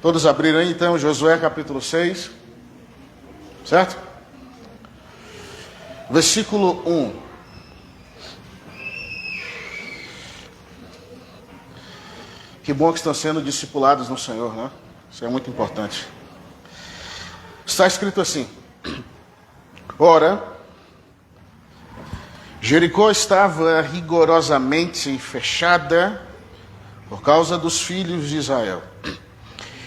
Todos abriram aí, então, Josué capítulo 6, certo? Versículo 1. Que bom que estão sendo discipulados no Senhor, né? Isso é muito importante. Está escrito assim: Ora, Jericó estava rigorosamente fechada por causa dos filhos de Israel.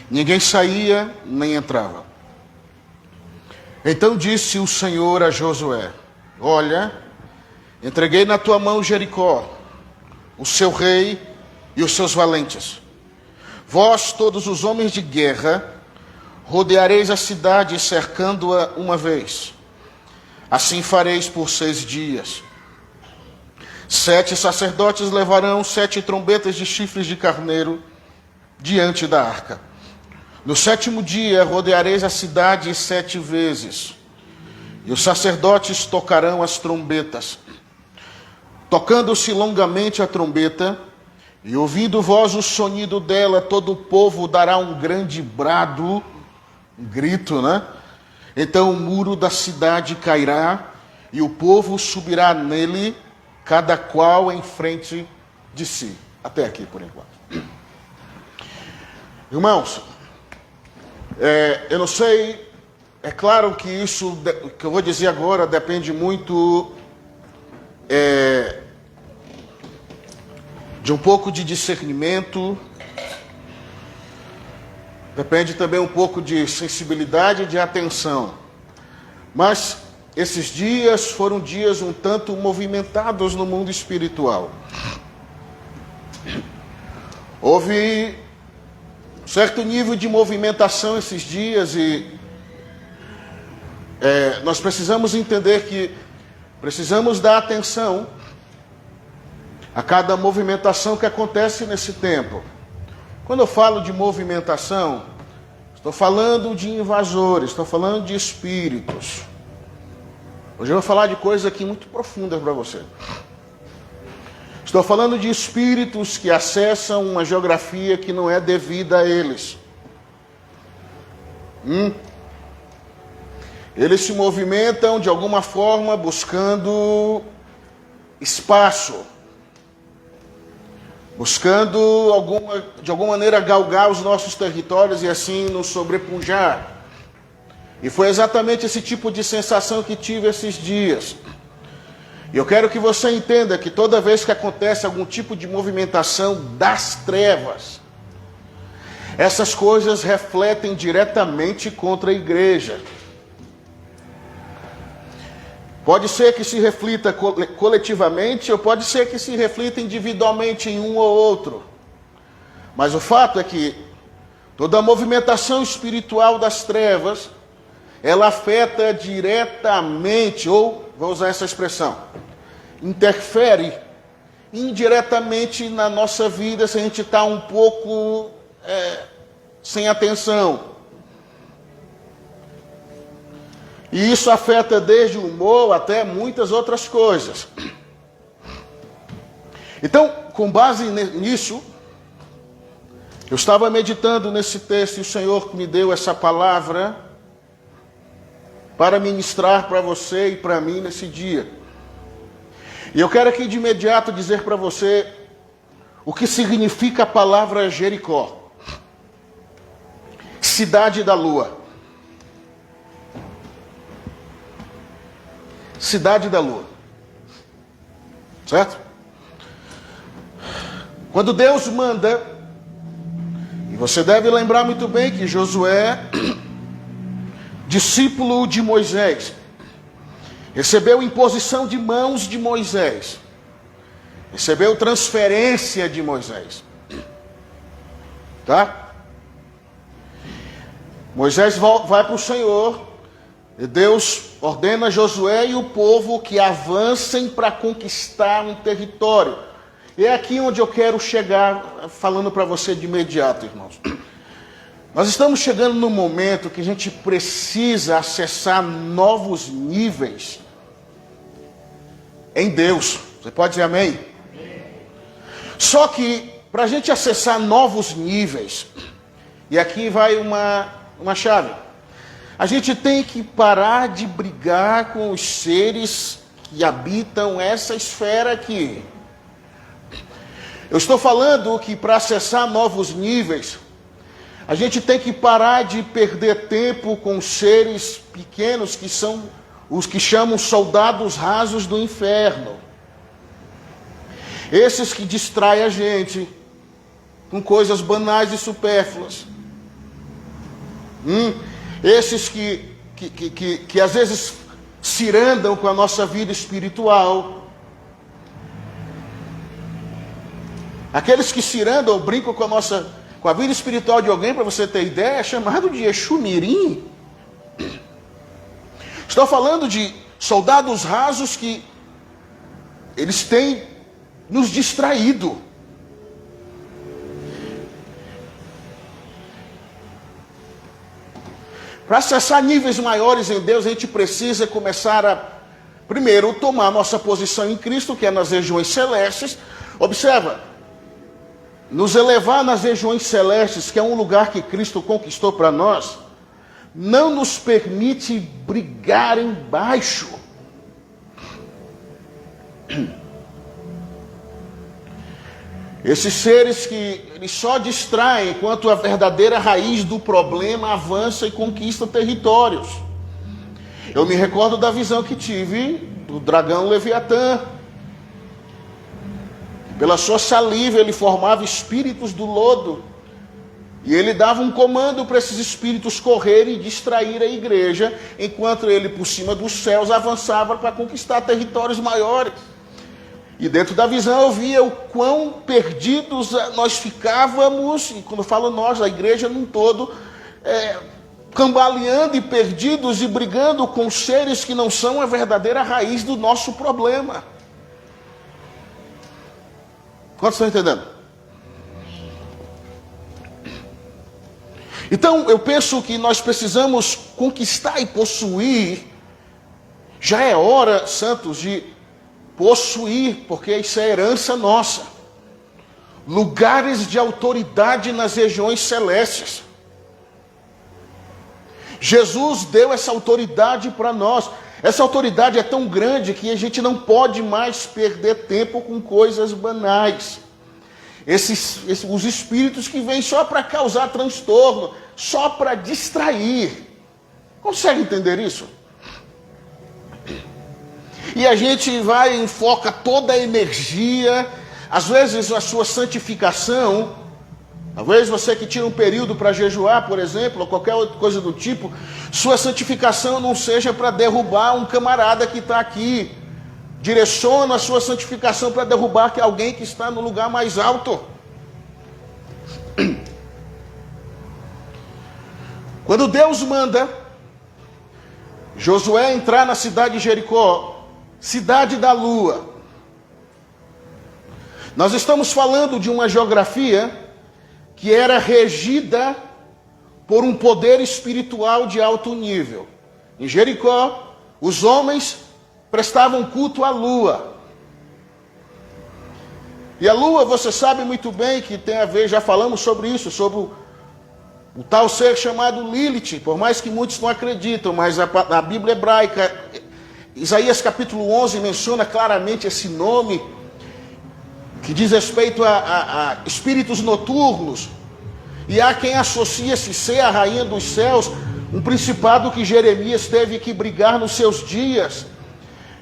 Ninguém saía nem entrava. Então disse o Senhor a Josué: Olha, entreguei na tua mão Jericó, o seu rei e os seus valentes. Vós, todos os homens de guerra, rodeareis a cidade, cercando-a uma vez. Assim fareis por 6 dias. 7 sacerdotes levarão 7 trombetas de chifres de carneiro diante da arca. No 7º dia rodeareis a cidade 7 vezes. E os sacerdotes tocarão as trombetas. Tocando-se longamente a trombeta, e ouvindo vós o sonido dela, todo o povo dará um grande brado, um grito, né? Então o muro da cidade cairá, e o povo subirá nele, cada qual em frente de si. Até aqui, por enquanto. Irmãos, eu não sei, é claro que isso que eu vou dizer agora depende muito de um pouco de discernimento, depende também um pouco de sensibilidade e de atenção. Mas esses dias foram dias um tanto movimentados no mundo espiritual. Houve certo nível de movimentação esses dias e nós precisamos entender que precisamos dar atenção a cada movimentação que acontece nesse tempo. Quando eu falo de movimentação, estou falando de invasores, estou falando de espíritos. Hoje eu vou falar de coisas aqui muito profundas para você. Estou falando de espíritos que acessam uma geografia que não é devida a eles. Eles se movimentam de alguma forma buscando espaço, buscando de alguma maneira galgar os nossos territórios e assim nos sobrepujar. E foi exatamente esse tipo de sensação que tive esses dias. E eu quero que você entenda que toda vez que acontece algum tipo de movimentação das trevas, essas coisas refletem diretamente contra a igreja. Pode ser que se reflita coletivamente, ou pode ser que se reflita individualmente em um ou outro. Mas o fato é que toda a movimentação espiritual das trevas, ela afeta diretamente, ou, vou usar essa expressão, interfere indiretamente na nossa vida se a gente está um pouco sem atenção. E isso afeta desde o humor até muitas outras coisas. Então, com base nisso, eu estava meditando nesse texto e o Senhor me deu essa palavra para ministrar para você e para mim nesse dia. E eu quero aqui de imediato dizer para você o que significa a palavra Jericó. Cidade da lua. Cidade da lua. Certo? Quando Deus manda, e você deve lembrar muito bem que Josué, discípulo de Moisés, recebeu imposição de mãos de Moisés, recebeu transferência de Moisés, tá? Moisés vai para o Senhor, e Deus ordena a Josué e o povo que avancem para conquistar um território. E é aqui onde eu quero chegar, falando para você de imediato, irmãos. Nós estamos chegando num momento que a gente precisa acessar novos níveis em Deus. Você pode dizer amém? Amém. Só que para a gente acessar novos níveis, E aqui vai uma chave. A gente tem que parar de brigar com os seres que habitam essa esfera aqui. Eu estou falando que para acessar novos níveis, a gente tem que parar de perder tempo com seres pequenos que são os que chamam soldados rasos do inferno. Esses que distraem a gente com coisas banais e supérfluas. Esses que às vezes cirandam com a nossa vida espiritual. Aqueles que cirandam ou brincam com a vida espiritual de alguém, para você ter ideia, é chamado de Exumirim. Estou falando de soldados rasos que eles têm nos distraído. Para acessar níveis maiores em Deus, a gente precisa começar a, primeiro, tomar nossa posição em Cristo, que é nas regiões celestes. Observa, nos elevar nas regiões celestes, que é um lugar que Cristo conquistou para nós, não nos permite brigar embaixo. Esses seres que eles só distraem, enquanto a verdadeira raiz do problema avança e conquista territórios. Eu me recordo da visão que tive do dragão Leviatã. Pela sua saliva ele formava espíritos do lodo. E ele dava um comando para esses espíritos correrem e distrair a igreja, enquanto ele, por cima dos céus, avançava para conquistar territórios maiores. E dentro da visão eu via o quão perdidos nós ficávamos, e quando eu falo nós, a igreja num todo, cambaleando e perdidos e brigando com seres que não são a verdadeira raiz do nosso problema. Quantos estão entendendo? Então, eu penso que nós precisamos conquistar e possuir. Já é hora, santos, de possuir, porque isso é herança nossa. Lugares de autoridade nas regiões celestes. Jesus deu essa autoridade para nós. Essa autoridade é tão grande que a gente não pode mais perder tempo com coisas banais. Os espíritos que vêm só para causar transtorno, só para distrair. Consegue entender isso? E a gente vai e enfoca toda a energia, às vezes a sua santificação. Talvez você que tira um período para jejuar, por exemplo, ou qualquer outra coisa do tipo, sua santificação não seja para derrubar um camarada que está aqui. Direciona a sua santificação para derrubar alguém que está no lugar mais alto. Quando Deus manda Josué entrar na cidade de Jericó, cidade da lua, nós estamos falando de uma geografia que era regida por um poder espiritual de alto nível. Em Jericó, os homens prestavam culto à lua. E a lua, você sabe muito bem que tem a ver, já falamos sobre isso, sobre o tal ser chamado Lilith, por mais que muitos não acreditam, mas a Bíblia hebraica, Isaías capítulo 11 menciona claramente esse nome, que diz respeito a espíritos noturnos. E há quem associa esse ser à rainha dos céus, um principado que Jeremias teve que brigar nos seus dias.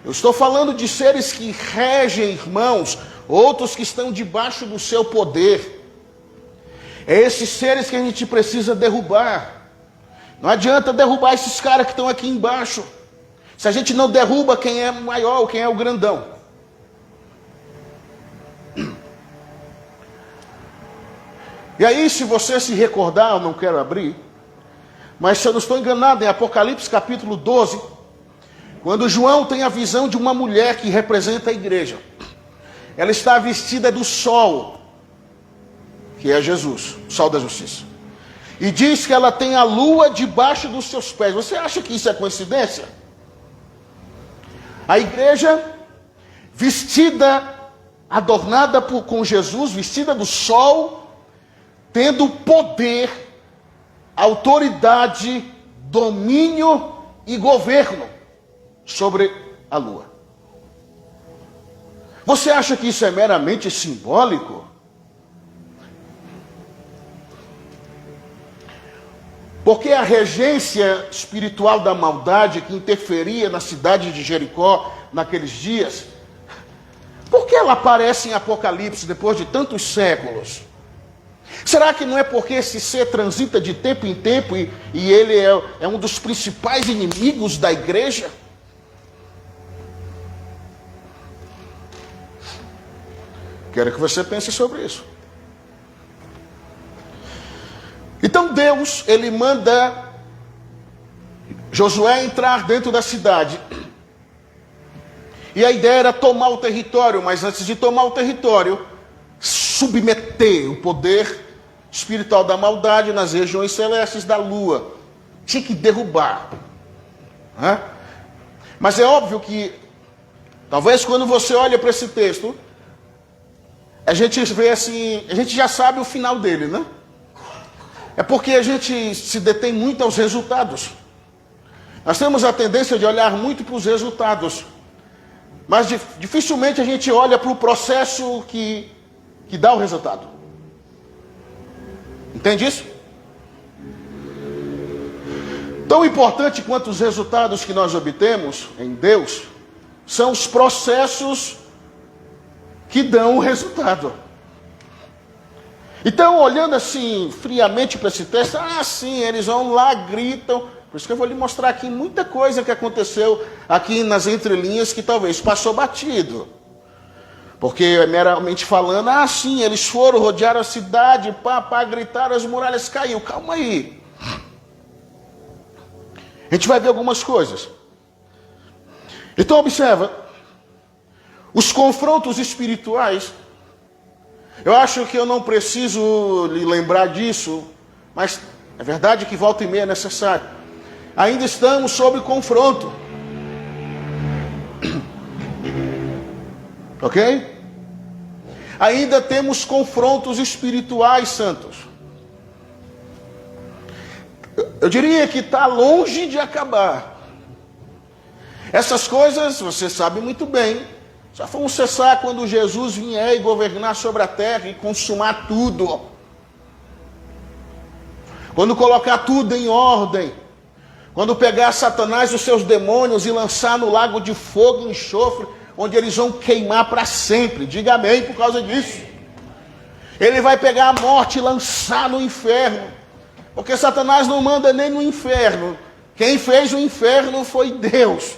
Eu estou falando de seres que regem, irmãos, outros que estão debaixo do seu poder. É esses seres que a gente precisa derrubar. Não adianta derrubar esses caras que estão aqui embaixo, se a gente não derruba quem é maior, quem é o grandão. E aí, se você se recordar, eu não quero abrir, mas se eu não estou enganado, em Apocalipse capítulo 12, quando João tem a visão de uma mulher que representa a igreja, ela está vestida do sol, que é Jesus, o sol da justiça, e diz que ela tem a lua debaixo dos seus pés. Você acha que isso é coincidência? A igreja vestida, adornada com Jesus, vestida do sol, tendo poder autoridade, domínio e governo sobre a lua. Você acha que isso é meramente simbólico? Porque a regência espiritual da maldade que interferia na cidade de Jericó naqueles dias, por que ela aparece em Apocalipse depois de tantos séculos? Será que não é porque esse ser transita de tempo em tempo e ele é um dos principais inimigos da igreja? Quero que você pense sobre isso. Então Deus, ele manda Josué entrar dentro da cidade. E a ideia era tomar o território, mas antes de tomar o território, submeter o poder espiritual da maldade nas regiões celestes da lua. Tinha que derrubar. Mas é óbvio que, talvez quando você olha para esse texto, a gente vê assim, a gente já sabe o final dele, né? É porque a gente se detém muito aos resultados. Nós temos a tendência de olhar muito para os resultados. Mas dificilmente a gente olha para o processo que dá o resultado. Entende isso? Tão importante quanto os resultados que nós obtemos em Deus, são os processos que dão o resultado. Então, olhando assim, friamente para esse texto, sim, eles vão lá, gritam. Por isso que eu vou lhe mostrar aqui muita coisa que aconteceu aqui nas entrelinhas que talvez passou batido. Porque, meramente falando, sim, eles foram, rodearam a cidade, gritaram, as muralhas caíram. Calma aí. A gente vai ver algumas coisas. Então, observa. Os confrontos espirituais, eu acho que eu não preciso lhe lembrar disso, mas é verdade que volta e meia é necessário. Ainda estamos sob confronto. Ok? Ainda temos confrontos espirituais, santos. Eu diria que está longe de acabar. Essas coisas, você sabe muito bem, só vão cessar quando Jesus vier e governar sobre a terra e consumar tudo. Quando colocar tudo em ordem. Quando pegar Satanás e os seus demônios e lançar no lago de fogo e enxofre, onde eles vão queimar para sempre. Diga amém por causa disso. Ele vai pegar a morte e lançar no inferno. Porque Satanás não manda nem no inferno. Quem fez o inferno foi Deus.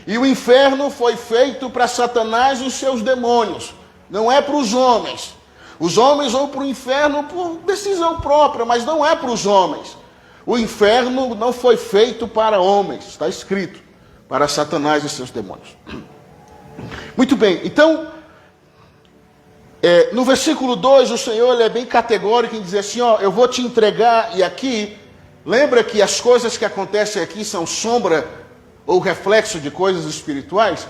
E o inferno foi feito para Satanás e os seus demônios. Não é para os homens. Os homens vão para o inferno por decisão própria, mas não é para os homens. O inferno não foi feito para homens. Está escrito. Para Satanás e seus demônios. Muito bem. Então, no versículo 2, o Senhor ele é bem categórico em dizer assim, eu vou te entregar. E aqui, lembra que as coisas que acontecem aqui são sombra ou reflexo de coisas espirituais?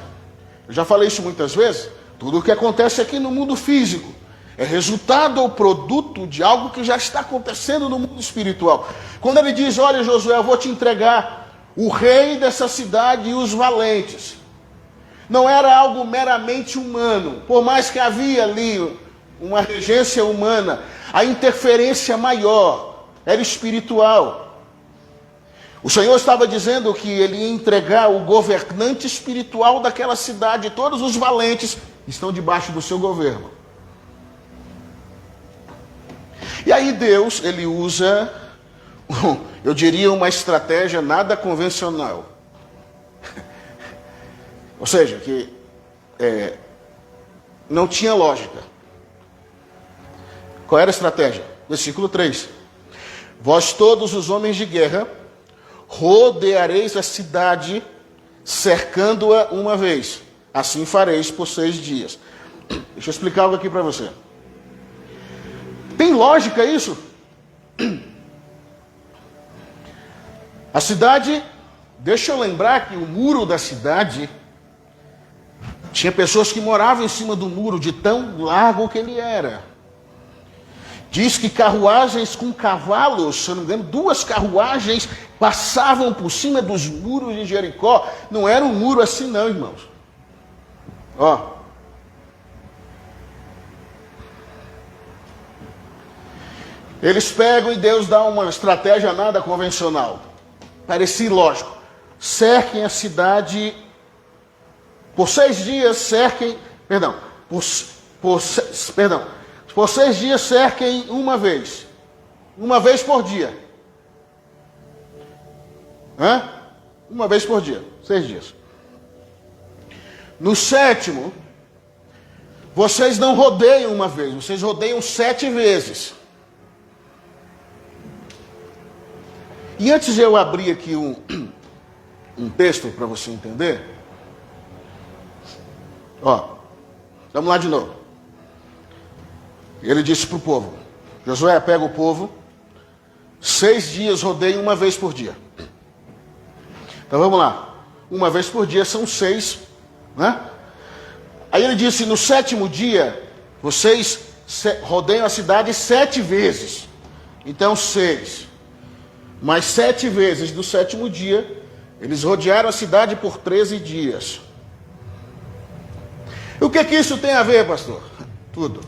Eu já falei isso muitas vezes. Tudo o que acontece aqui no mundo físico é resultado ou produto de algo que já está acontecendo no mundo espiritual. Quando ele diz, olha Josué, eu vou te entregar o rei dessa cidade e os valentes. Não era algo meramente humano. Por mais que havia ali uma regência humana, a interferência maior era espiritual. O Senhor estava dizendo que ele ia entregar o governante espiritual daquela cidade. Todos os valentes estão debaixo do seu governo. E aí Deus, ele usa, eu diria, uma estratégia nada convencional. Ou seja, que não tinha lógica. Qual era a estratégia? Versículo 3. Vós todos os homens de guerra, rodeareis a cidade, cercando-a uma vez. Assim fareis por 6 dias. Deixa eu explicar algo aqui para você. Tem lógica isso? A cidade, deixa eu lembrar que o muro da cidade, tinha pessoas que moravam em cima do muro, de tão largo que ele era. Diz que carruagens com cavalos, se eu não me engano, 2 carruagens passavam por cima dos muros de Jericó. Não era um muro assim não, irmãos. Ó. Eles pegam e Deus dá uma estratégia nada convencional. Parecia ilógico. Cerquem a cidade por 6 dias, por 6 dias cerquem uma vez por dia. Uma vez por dia, 6 dias. No 7º, vocês não rodeiam uma vez, vocês rodeiam 7 vezes. E antes de eu abrir aqui um texto para você entender, ó, vamos lá de novo. Ele disse para o povo: Josué, pega o povo, 6 dias rodeiem uma vez por dia. Então vamos lá, uma vez por dia são 6, né? Aí ele disse: no 7º dia, vocês rodeiam a cidade 7 vezes. Então 6. Mais 7 vezes do 7º dia, eles rodearam a cidade por 13 dias. E o que isso tem a ver, pastor? Tudo.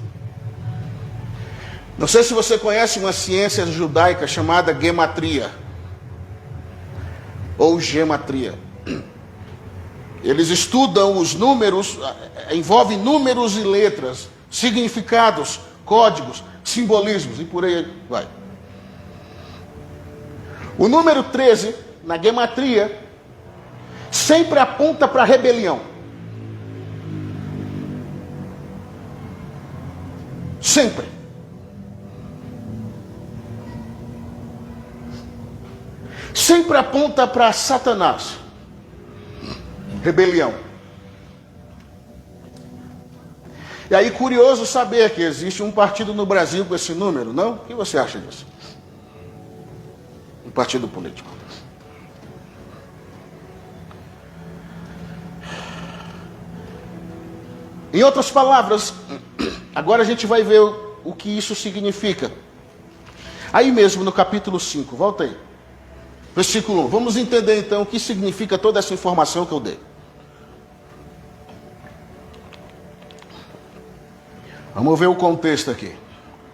Não sei se você conhece uma ciência judaica chamada gematria. Ou gematria. Eles estudam os números, envolve números e letras, significados, códigos, simbolismos e por aí vai. O número 13, na gematria, sempre aponta para a rebelião. Sempre. Sempre aponta para Satanás. Rebelião. E aí, curioso saber que existe um partido no Brasil com esse número, não? O que você acha disso? Um partido político. Em outras palavras, agora a gente vai ver o que isso significa. Aí mesmo no capítulo 5, volta aí. Versículo 1. Vamos entender então o que significa toda essa informação que eu dei. Vamos ver o contexto aqui.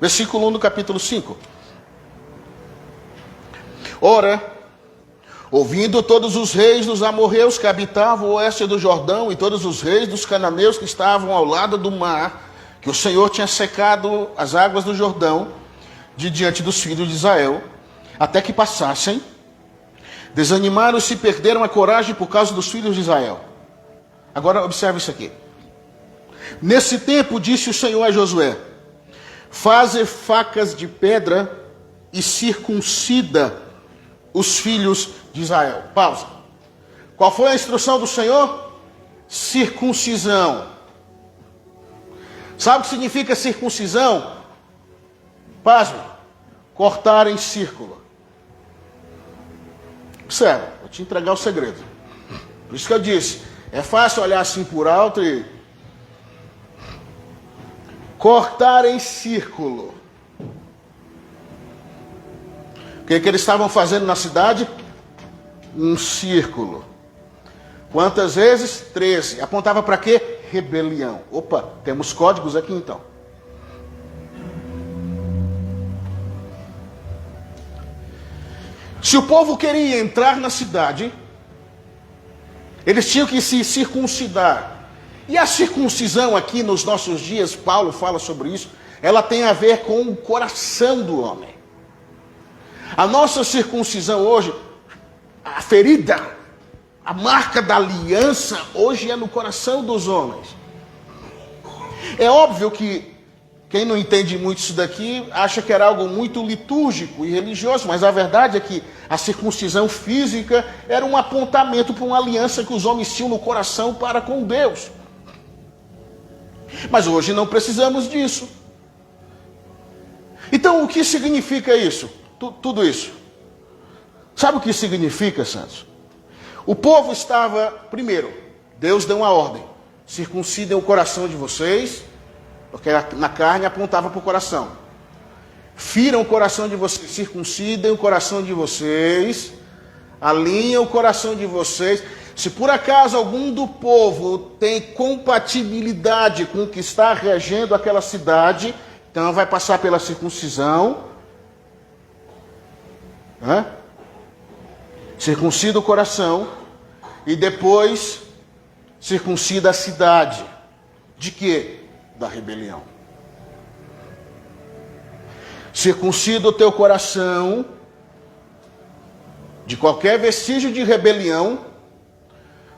Versículo 1 do capítulo 5. Ora, ouvindo todos os reis dos amorreus que habitavam o oeste do Jordão e todos os reis dos cananeus que estavam ao lado do mar, que o Senhor tinha secado as águas do Jordão de diante dos filhos de Israel, até que passassem, desanimaram-se e perderam a coragem por causa dos filhos de Israel. Agora observe isso aqui. Nesse tempo disse o Senhor a Josué: faze facas de pedra e circuncida os filhos de Israel. Pausa. Qual foi a instrução do Senhor? Circuncisão. Sabe o que significa circuncisão? Pasme. Cortar em círculo. Observe, vou te entregar o segredo. Por isso que eu disse, é fácil olhar assim por alto e cortar em círculo. O que eles estavam fazendo na cidade? Um círculo. Quantas vezes? 13. Apontava para quê? Rebelião. Opa, temos códigos aqui então. Se o povo queria entrar na cidade, eles tinham que se circuncidar. E a circuncisão aqui nos nossos dias, Paulo fala sobre isso, ela tem a ver com o coração do homem. A nossa circuncisão hoje, a ferida, a marca da aliança, hoje é no coração dos homens. É óbvio que quem não entende muito isso daqui acha que era algo muito litúrgico e religioso, mas a verdade é que a circuncisão física era um apontamento para uma aliança que os homens tinham no coração para com Deus. Mas hoje não precisamos disso. Então o que significa isso? Tudo isso. Sabe o que significa, santos? O povo estava, primeiro, Deus deu uma ordem: circuncidem o coração de vocês, porque na carne apontava para o coração. firam o coração de vocês, circuncidem o coração de vocês, alinhem o coração de vocês. Se por acaso algum do povo tem compatibilidade com o que está regendo aquela cidade, então vai passar pela circuncisão. Circuncida o coração e depois circuncida a cidade. De quê? Da rebelião. Circuncida o teu coração de qualquer vestígio de rebelião,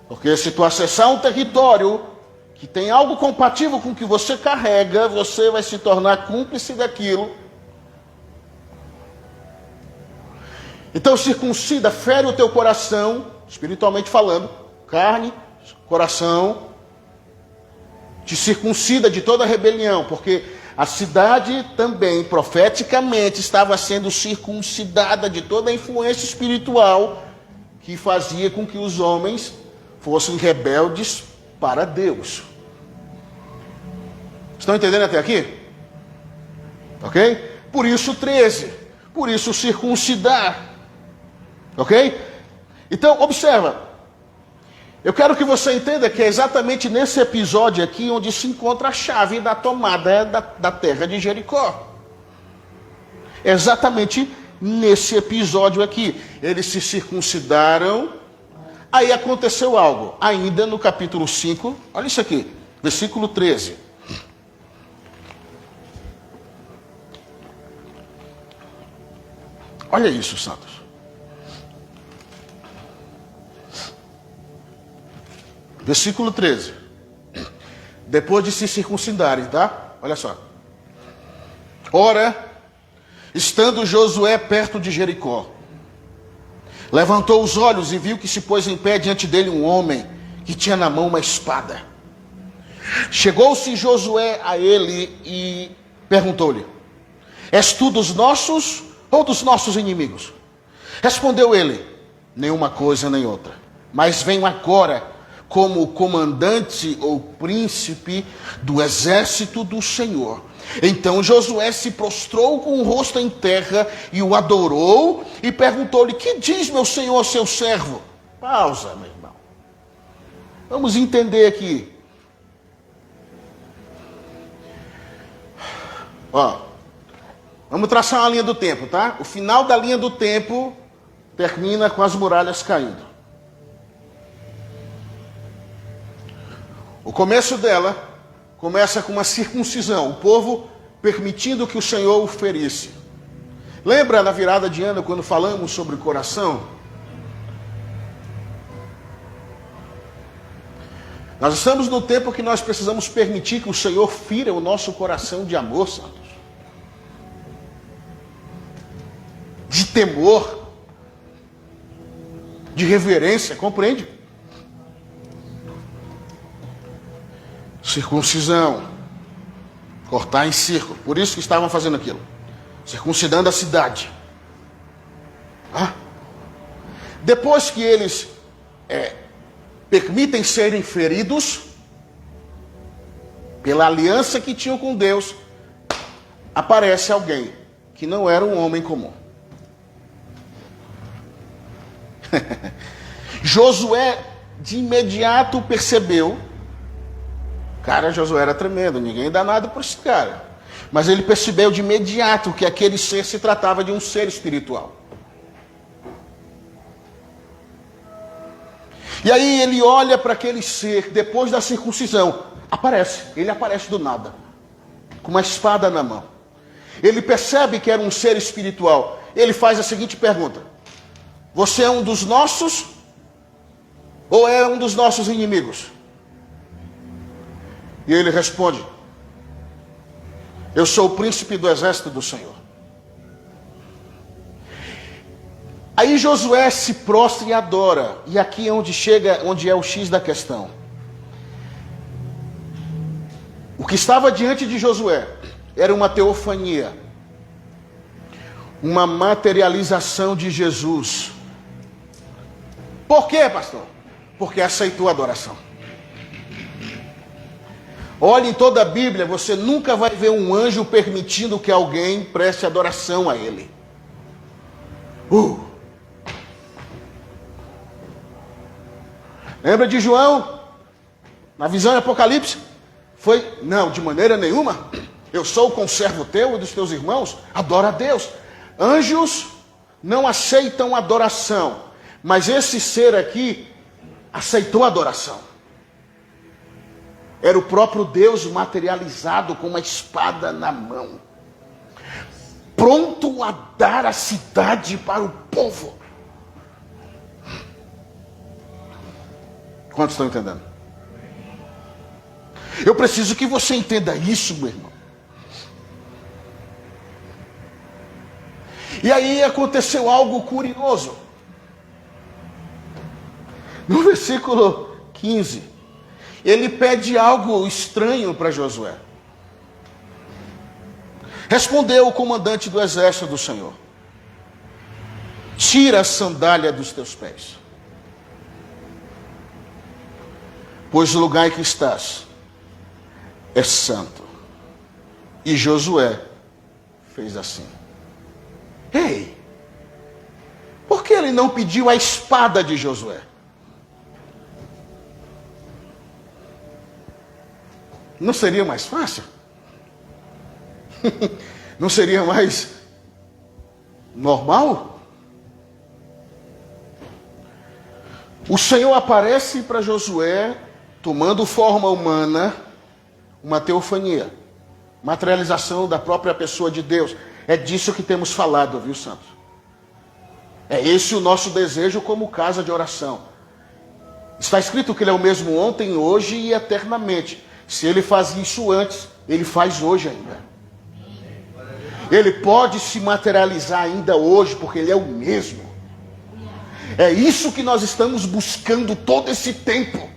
porque se tu acessar um território que tem algo compatível com o que você carrega, você vai se tornar cúmplice daquilo. Então circuncida, fere o teu coração, espiritualmente falando, carne, coração, te circuncida de toda rebelião, porque a cidade também, profeticamente, estava sendo circuncidada de toda a influência espiritual que fazia com que os homens fossem rebeldes para Deus. Estão entendendo até aqui? Ok? Por isso 13. Por isso circuncidar. Ok? Então, observa. Eu quero que você entenda que é exatamente nesse episódio aqui onde se encontra a chave da tomada da terra de Jericó. É exatamente nesse episódio aqui. Eles se circuncidaram. Aí aconteceu algo. Ainda no capítulo 5. Olha isso aqui. Versículo 13. Olha isso, santos. Versículo 13. Depois de se circuncidarem, tá? Olha só. Ora, estando Josué perto de Jericó, levantou os olhos e viu que se pôs em pé diante dele um homem que tinha na mão uma espada. Chegou-se Josué a ele e perguntou-lhe: És tu dos nossos ou dos nossos inimigos? Respondeu ele: Nenhuma coisa nem outra, mas venho agora como comandante ou príncipe do exército do Senhor. Então Josué se prostrou com o rosto em terra e o adorou e perguntou-lhe: Que diz meu senhor ao seu servo? Pausa, meu irmão. Vamos entender aqui. Ó, vamos traçar uma linha do tempo, tá? O final da linha do tempo termina com as muralhas caindo. O começo dela começa com uma circuncisão, o povo permitindo que o Senhor o ferisse. Lembra na virada de ano quando falamos sobre o coração? Nós estamos no tempo que nós precisamos permitir que o Senhor fira o nosso coração de amor, santos. De temor, de reverência, compreende? Circuncisão, cortar em círculo, por isso que estavam fazendo aquilo, circuncidando a cidade. Depois que eles permitem serem feridos pela aliança que tinham com Deus, aparece alguém que não era um homem comum. Josué de imediato percebeu. Cara, Josué era tremendo, ninguém dá nada por esse cara. Mas ele percebeu de imediato que aquele ser se tratava de um ser espiritual. E aí ele olha para aquele ser, depois da circuncisão, ele aparece do nada, com uma espada na mão. Ele percebe que era um ser espiritual. Ele faz a seguinte pergunta: Você é um dos nossos ou é um dos nossos inimigos? E ele responde: Eu sou o príncipe do exército do Senhor. Aí Josué se prostra e adora. E aqui é onde é o X da questão. O que estava diante de Josué era uma teofania, uma materialização de Jesus. Por quê, pastor? Porque aceitou a adoração. Olhe em toda a Bíblia, você nunca vai ver um anjo permitindo que alguém preste adoração a ele. Lembra de João? Na visão de Apocalipse? Não, de maneira nenhuma. Eu sou o conservo teu e dos teus irmãos. Adora a Deus. Anjos não aceitam adoração. Mas esse ser aqui aceitou adoração. Era o próprio Deus materializado com uma espada na mão, pronto a dar a cidade para o povo. Quantos estão entendendo? Eu preciso que você entenda isso, meu irmão. E aí aconteceu algo curioso. No versículo 15, ele pede algo estranho para Josué. Respondeu o comandante do exército do Senhor: tira a sandália dos teus pés, pois o lugar em que estás é santo. E Josué fez assim. Ei, por que ele não pediu a espada de Josué? Não seria mais fácil? Não seria mais normal? O Senhor aparece para Josué tomando forma humana, uma teofania, materialização da própria pessoa de Deus. É disso que temos falado, viu, santos? É esse o nosso desejo como casa de oração. Está escrito que Ele é o mesmo ontem, hoje e eternamente. Se Ele faz isso antes, Ele faz hoje ainda. Ele pode se materializar ainda hoje, porque Ele é o mesmo. É isso que nós estamos buscando todo esse tempo.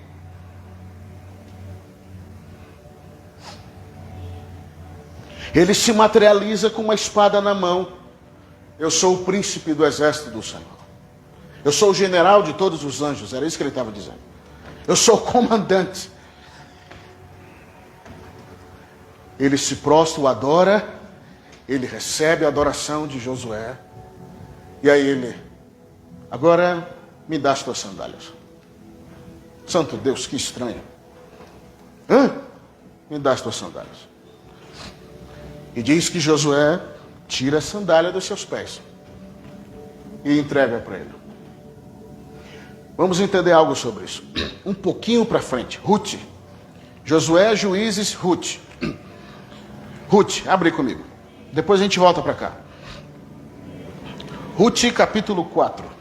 Ele se materializa com uma espada na mão. Eu sou o príncipe do exército do Senhor. Eu sou o general de todos os anjos. Era isso que ele estava dizendo. Eu sou o comandante. Ele se prostra, o adora. Ele recebe a adoração de Josué. E aí ele: agora me dá as tuas sandálias. Santo Deus, que estranho. Me dá as tuas sandálias. E diz que Josué tira a sandália dos seus pés e entrega para ele. Vamos entender algo sobre isso. Um pouquinho para frente. Ruth. Josué, Juízes, Ruth. Ruth, abre comigo. Depois a gente volta para cá. Ruth, capítulo 4.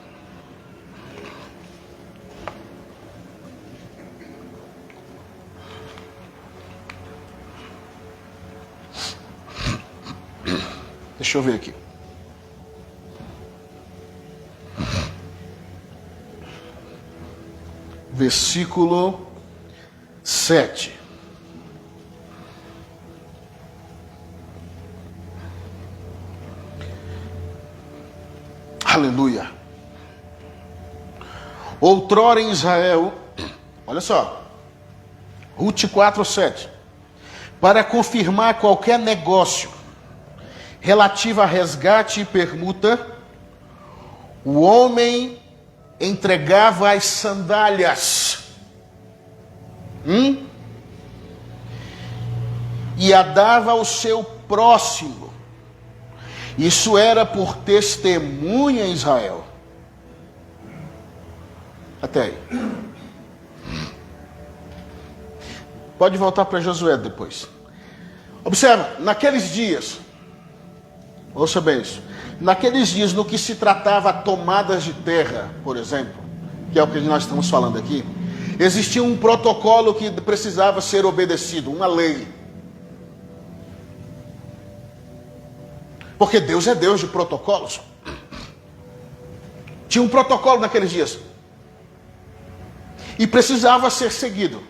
Deixa eu ver aqui. Versículo 7. Aleluia. Outrora em Israel, olha só, Ruth 4:7, para confirmar qualquer negócio relativo a resgate e permuta, o homem entregava as sandálias e a dava ao seu próximo. Isso era por testemunha em Israel. Até aí. Pode voltar para Josué depois. Observa, naqueles dias, ouça bem isso, naqueles dias no que se tratava tomadas de terra, por exemplo, que é o que nós estamos falando aqui, existia um protocolo que precisava ser obedecido, uma lei. Porque Deus é Deus de protocolos. Tinha um protocolo naqueles dias. E precisava ser seguido.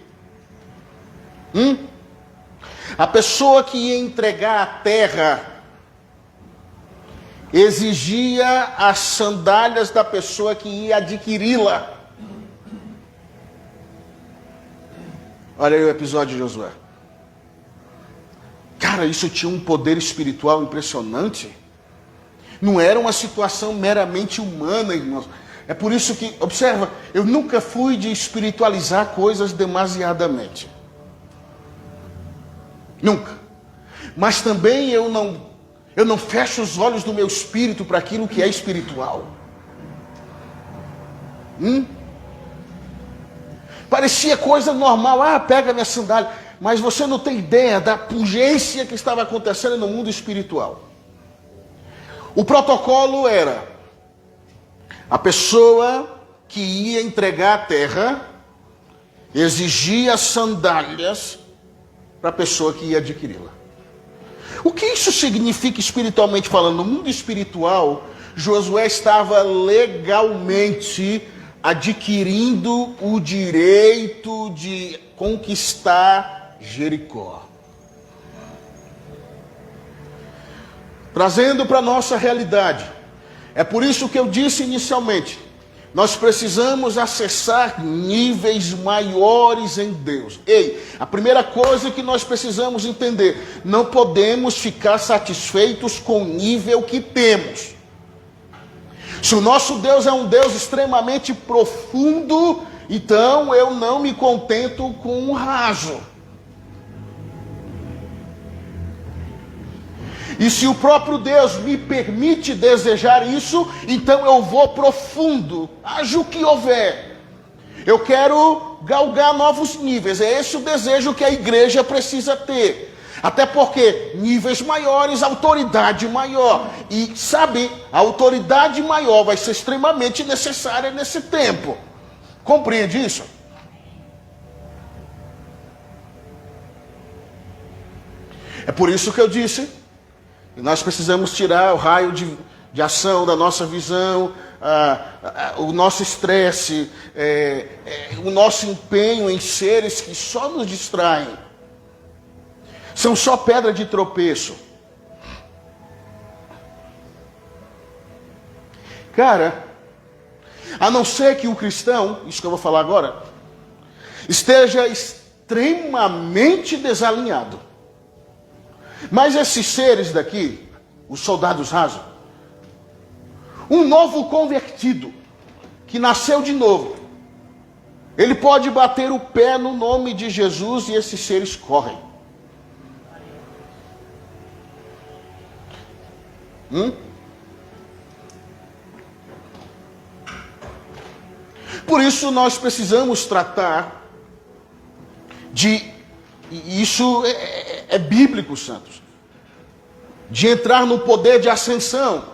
A pessoa que ia entregar a terra exigia as sandálias da pessoa que ia adquiri-la. Olha aí o episódio de Josué. Cara, isso tinha um poder espiritual impressionante. Não era uma situação meramente humana, irmãos. É por isso que, observa, eu nunca fui de espiritualizar coisas demasiadamente. Nunca. Mas também eu não fecho os olhos do meu espírito para aquilo que é espiritual. Parecia coisa normal. Ah, pega minha sandália. Mas você não tem ideia da pungência que estava acontecendo no mundo espiritual. O protocolo era: a pessoa que ia entregar a terra exigia sandálias para a pessoa que ia adquiri-la. O que isso significa espiritualmente falando? No mundo espiritual, Josué estava legalmente adquirindo o direito de conquistar Jericó. Trazendo para a nossa realidade. É por isso que eu disse inicialmente, nós precisamos acessar níveis maiores em Deus. Ei, a primeira coisa que nós precisamos entender, não podemos ficar satisfeitos com o nível que temos. Se o nosso Deus é um Deus extremamente profundo, então eu não me contento com o raso. E se o próprio Deus me permite desejar isso, então eu vou profundo, haja o que houver. Eu quero galgar novos níveis, é esse o desejo que a igreja precisa ter. Até porque níveis maiores, autoridade maior. E sabe, a autoridade maior vai ser extremamente necessária nesse tempo. Compreende isso? É por isso que eu disse, nós precisamos tirar o raio de ação da nossa visão, o nosso estresse, o nosso empenho em seres que só nos distraem. São só pedra de tropeço. Cara, a não ser que o cristão, isso que eu vou falar agora, esteja extremamente desalinhado. Mas esses seres daqui, os soldados rasos, um novo convertido, que nasceu de novo, ele pode bater o pé no nome de Jesus e esses seres correm. Por isso nós precisamos tratar de, e isso é bíblico, santos, de entrar no poder de ascensão.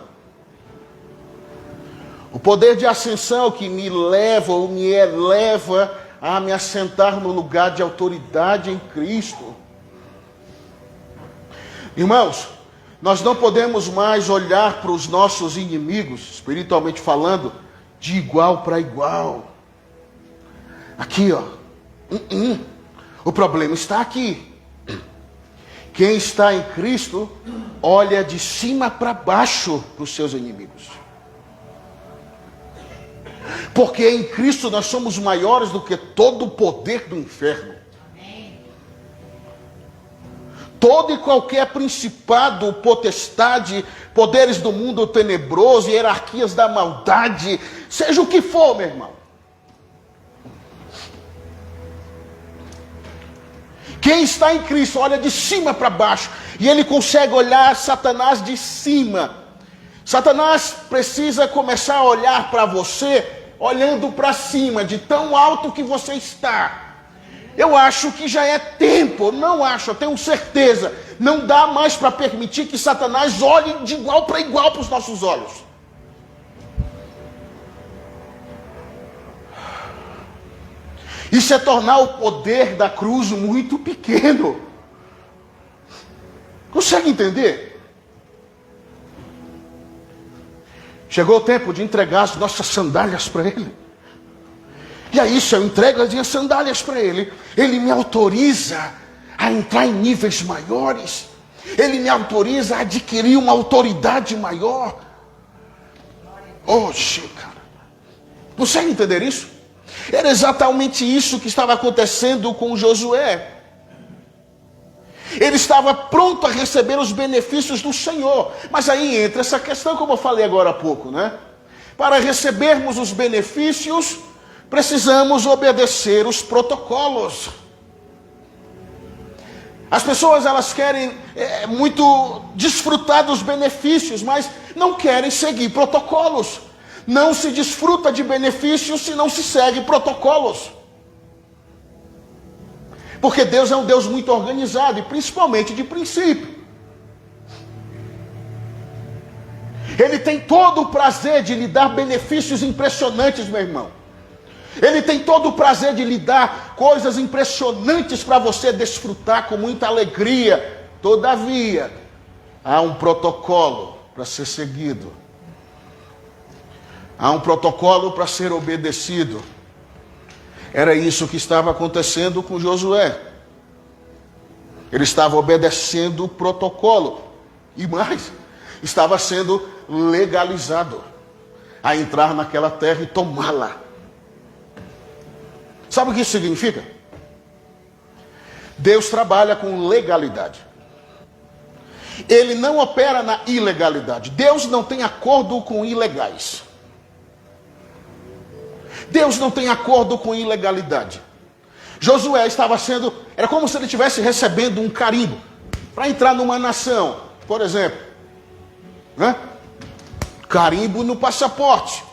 O poder de ascensão que me leva ou me eleva a me assentar no lugar de autoridade em Cristo. Irmãos, nós não podemos mais olhar para os nossos inimigos, espiritualmente falando, de igual para igual. Aqui, ó. O problema está aqui. Quem está em Cristo, olha de cima para baixo para os seus inimigos. Porque em Cristo nós somos maiores do que todo o poder do inferno. Todo e qualquer principado, potestade, poderes do mundo tenebroso, hierarquias da maldade, seja o que for, meu irmão. Quem está em Cristo olha de cima para baixo e ele consegue olhar Satanás de cima. Satanás precisa começar a olhar para você olhando para cima, de tão alto que você está. Eu acho que já é tempo, não acho, eu tenho certeza, não dá mais para permitir que Satanás olhe de igual para os nossos olhos. Isso é tornar o poder da cruz muito pequeno. Consegue entender? Chegou o tempo de entregar as nossas sandálias para Ele. E aí, se eu entrego as minhas sandálias para Ele, Ele me autoriza a entrar em níveis maiores. Ele me autoriza a adquirir uma autoridade maior. Oxe, cara. Consegue entender isso? Era exatamente isso que estava acontecendo com Josué. Ele estava pronto a receber os benefícios do Senhor. Mas aí entra essa questão, como eu falei agora há pouco, né? Para recebermos os benefícios, precisamos obedecer os protocolos. As pessoas, elas querem muito desfrutar dos benefícios, mas não querem seguir protocolos. Não se desfruta de benefícios se não se segue protocolos. Porque Deus é um Deus muito organizado e principalmente de princípio. Ele tem todo o prazer de lhe dar benefícios impressionantes, meu irmão. Ele tem todo o prazer de lhe dar coisas impressionantes para você desfrutar com muita alegria. Todavia, há um protocolo para ser seguido. Há um protocolo para ser obedecido. Era isso que estava acontecendo com Josué. Ele estava obedecendo o protocolo. E mais, estava sendo legalizado a entrar naquela terra e tomá-la. Sabe o que isso significa? Deus trabalha com legalidade. Ele não opera na ilegalidade. Deus não tem acordo com ilegais. Deus não tem acordo com ilegalidade. Josué estava sendo, era como se ele estivesse recebendo um carimbo para entrar numa nação, por exemplo, né? Carimbo no passaporte.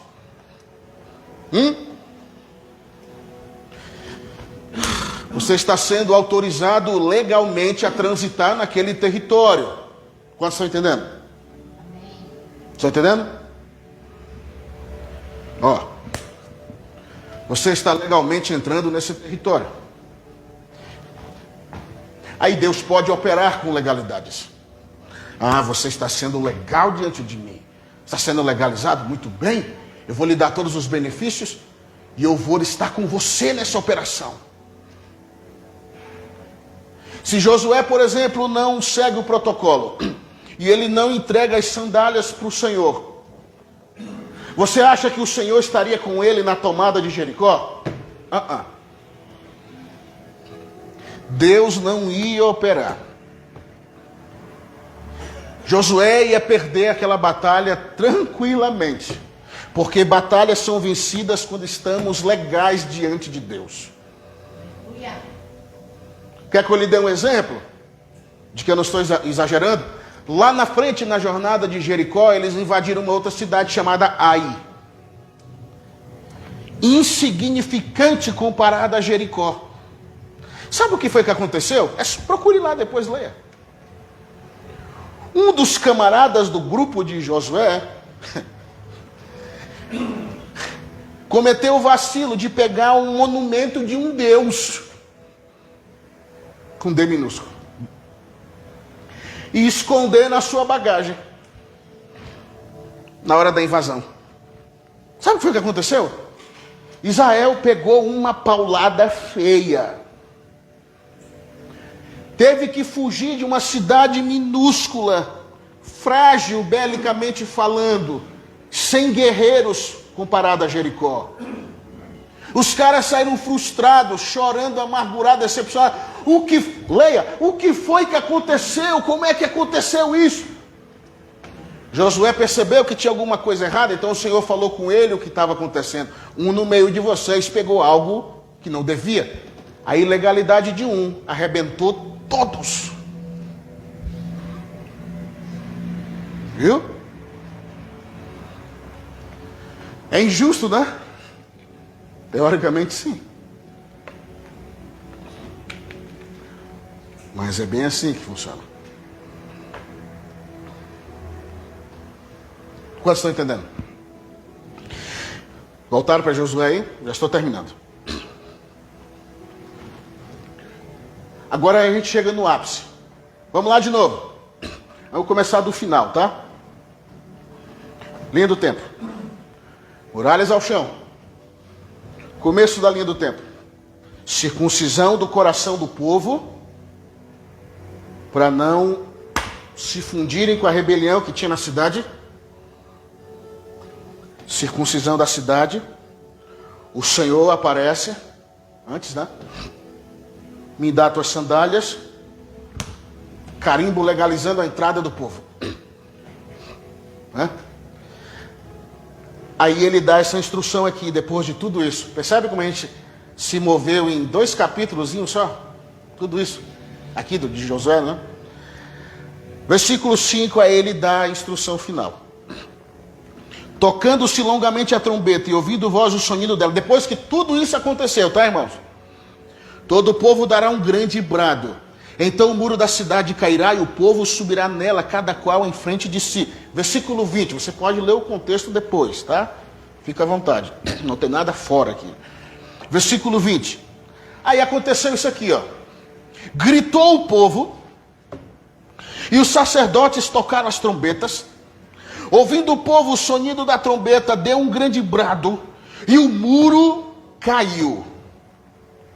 Você está sendo autorizado legalmente a transitar naquele território. Quantos estão entendendo? Estão entendendo? Ó. Você está legalmente entrando nesse território. Aí Deus pode operar com legalidades. Ah, você está sendo legal diante de mim. Está sendo legalizado? Muito bem. Eu vou lhe dar todos os benefícios e eu vou estar com você nessa operação. Se Josué, por exemplo, não segue o protocolo e ele não entrega as sandálias para o Senhor, você acha que o Senhor estaria com ele na tomada de Jericó? Deus não ia operar. Josué ia perder aquela batalha tranquilamente. Porque batalhas são vencidas quando estamos legais diante de Deus. Quer que eu lhe dê um exemplo? De que eu não estou exagerando? Lá na frente, na jornada de Jericó, eles invadiram uma outra cidade chamada Ai. Insignificante comparada a Jericó. Sabe o que foi que aconteceu? Procure lá depois, leia. Um dos camaradas do grupo de Josué cometeu o vacilo de pegar um monumento de um deus com D minúsculo e esconder na sua bagagem na hora da invasão. Sabe o que foi que aconteceu? Israel pegou uma paulada feia. Teve que fugir de uma cidade minúscula, frágil, belicamente falando, sem guerreiros comparado a Jericó. Os caras saíram frustrados, chorando, amargurados, decepcionados. O que foi que aconteceu? Como é que aconteceu isso? Josué percebeu que tinha alguma coisa errada, então o Senhor falou com ele o que estava acontecendo. Um no meio de vocês pegou algo que não devia. A ilegalidade de um arrebentou todos. Viu? É injusto, né? Teoricamente, sim. Mas é bem assim que funciona. Quantos estão entendendo? Voltaram para Josué aí? Já estou terminando. Agora a gente chega no ápice. Vamos lá de novo. Vamos começar do final, tá? Linha do tempo. Muralhas ao chão. Começo da linha do tempo. Circuncisão do coração do povo, para não se fundirem com a rebelião que tinha na cidade. Circuncisão da cidade. O Senhor aparece antes, né? Me dá tuas sandálias. carimbo legalizando a entrada do povo. Né? Aí ele dá essa instrução aqui, depois de tudo isso. Percebe como a gente se moveu em 2 capítulos só? Tudo isso. Aqui de Josué, né? Versículo 5, aí ele dá a instrução final. Tocando-se longamente a trombeta e ouvindo voz o sonido dela. Depois que tudo isso aconteceu, tá, irmãos? Todo o povo dará um grande brado. Então o muro da cidade cairá e o povo subirá nela, cada qual em frente de si. Versículo 20, você pode ler o contexto depois, tá? Fica à vontade, não tem nada fora aqui. Versículo 20. Aí aconteceu isso aqui, ó. Gritou o povo, e os sacerdotes tocaram as trombetas. Ouvindo o povo o sonido da trombeta, deu um grande brado, e o muro caiu.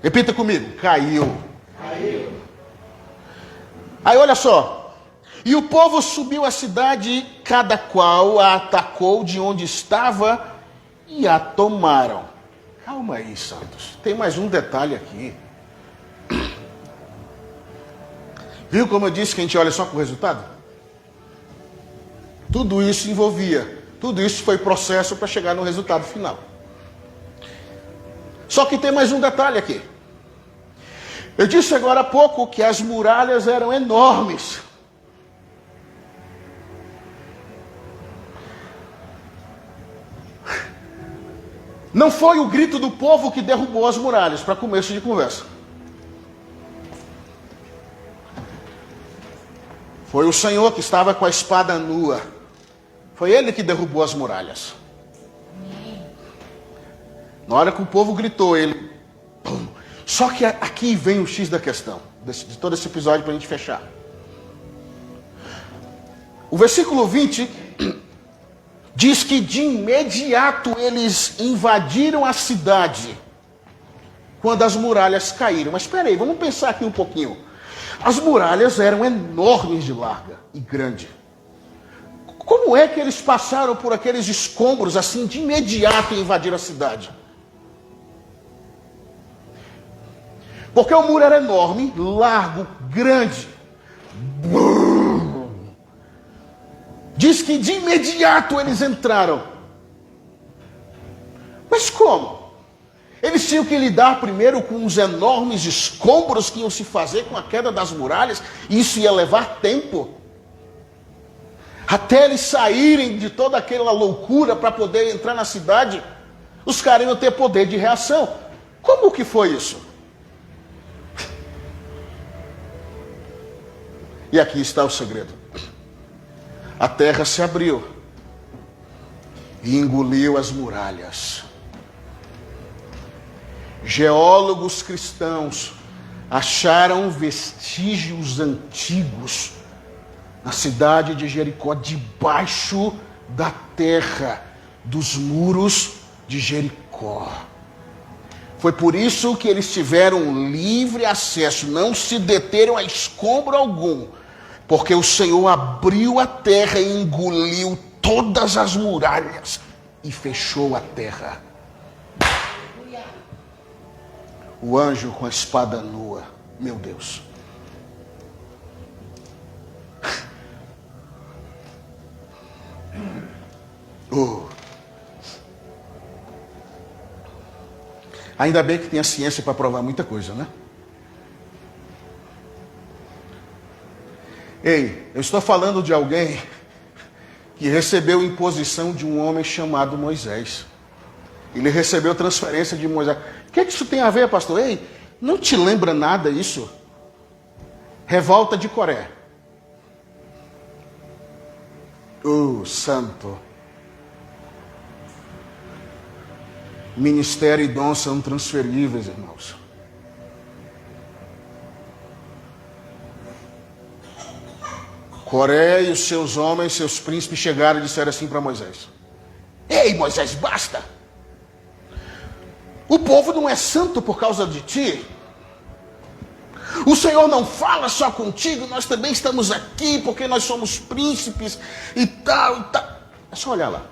Repita comigo, caiu. Caiu. Aí olha só, e o povo subiu à cidade, cada qual a atacou de onde estava e a tomaram. Calma aí, santos, tem mais um detalhe aqui. Viu como eu disse que a gente olha só para o resultado? Tudo isso envolvia, tudo isso foi processo para chegar no resultado final. Só que tem mais um detalhe aqui. Eu disse agora há pouco que as muralhas eram enormes. Não foi o grito do povo que derrubou as muralhas, para começo de conversa. Foi o Senhor que estava com a espada nua. Foi Ele que derrubou as muralhas. Na hora que o povo gritou, Ele... Pum. Só que aqui vem o X da questão, de todo esse episódio para a gente fechar. O versículo 20 diz que de imediato eles invadiram a cidade quando as muralhas caíram. Mas espera aí, vamos pensar aqui um pouquinho. As muralhas eram enormes de larga e grande. Como é que eles passaram por aqueles escombros assim de imediato e invadiram a cidade? Porque o muro era enorme, largo, grande. Diz que de imediato eles entraram. Mas como? Eles tinham que lidar primeiro com os enormes escombros que iam se fazer com a queda das muralhas. E isso ia levar tempo. Até eles saírem de toda aquela loucura para poder entrar na cidade, os caras iam ter poder de reação. Como que foi isso? E aqui está o segredo. A terra se abriu e engoliu as muralhas. Geólogos cristãos acharam vestígios antigos na cidade de Jericó, debaixo da terra dos muros de Jericó. Foi por isso que eles tiveram livre acesso, não se deteram a escombro algum, porque o Senhor abriu a terra e engoliu todas as muralhas e fechou a terra. O anjo com a espada nua, meu Deus. Ainda bem que tem a ciência para provar muita coisa, né? Ei, eu estou falando de alguém que recebeu imposição de um homem chamado Moisés. Ele recebeu transferência de Moisés. O que é que isso tem a ver, pastor? Ei, não te lembra nada isso? Revolta de Coré. Santo. Ministério e dom são transferíveis, irmãos. Coré e os seus homens, seus príncipes chegaram e disseram assim para Moisés: ei, Moisés, basta! O povo não é santo por causa de ti. O Senhor não fala só contigo, nós também estamos aqui porque nós somos príncipes e tal e tal. É só olhar lá.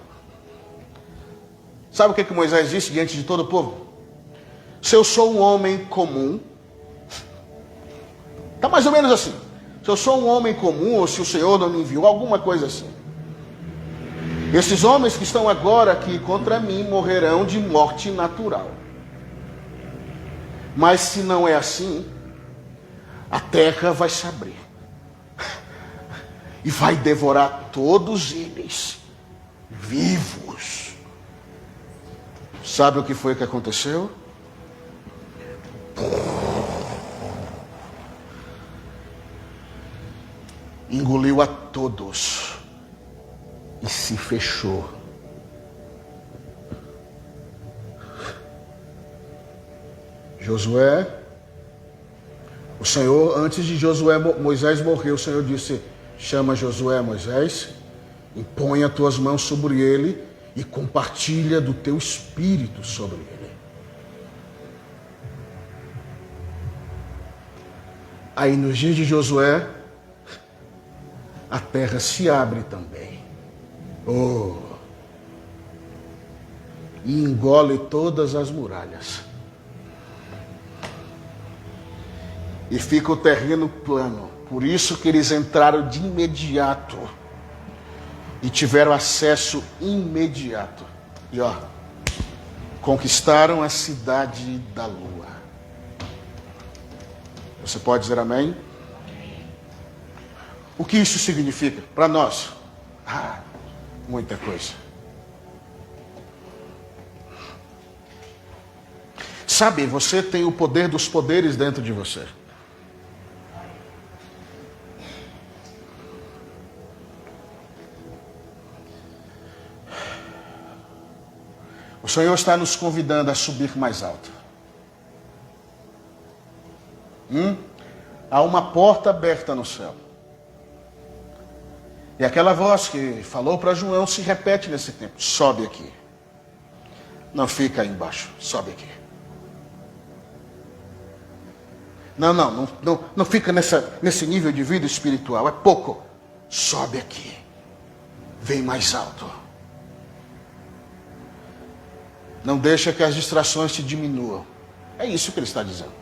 Sabe o que Moisés disse diante de todo o povo? Se eu sou um homem comum, está mais ou menos assim. se eu sou um homem comum ou se o Senhor não me enviou, alguma coisa assim. Esses homens que estão agora aqui contra mim morrerão de morte natural. Mas se não é assim, a terra vai se abrir e vai devorar todos eles vivos. Sabe o que foi que aconteceu? Engoliu a todos e se fechou. Josué, o Senhor, antes de Moisés morrer, o Senhor disse: chama Josué, Moisés, e põe as tuas mãos sobre ele e compartilha do teu espírito sobre ele. Aí nos dias de Josué, a terra se abre também. E engole todas as muralhas. E fica o terreno plano. Por isso que eles entraram de imediato. E tiveram acesso imediato. E conquistaram a cidade da lua. Você pode dizer amém? O que isso significa para nós? Muita coisa. Sabe, você tem o poder dos poderes dentro de você. O Senhor está nos convidando a subir mais alto. Há uma porta aberta no céu. E aquela voz que falou para João se repete nesse tempo. Sobe aqui. Não fica aí embaixo. Sobe aqui. Não fica nesse nível de vida espiritual. É pouco. Sobe aqui. Vem mais alto. Não deixa que as distrações te diminuam. É isso que ele está dizendo.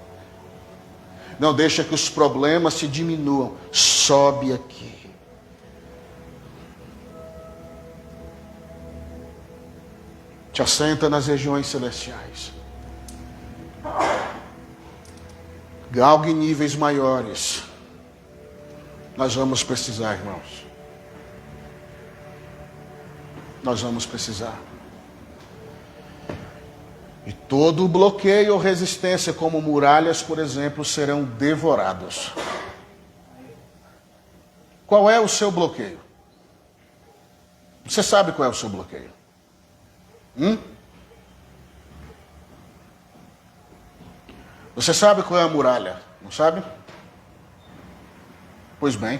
Não deixa que os problemas te diminuam. Sobe aqui. Te assenta nas regiões celestiais. Galgue níveis maiores. Nós vamos precisar, irmãos. Nós vamos precisar. E todo bloqueio ou resistência, como muralhas, por exemplo, serão devorados. Qual é o seu bloqueio? Você sabe qual é o seu bloqueio? Você sabe qual é a muralha, não sabe? Pois bem.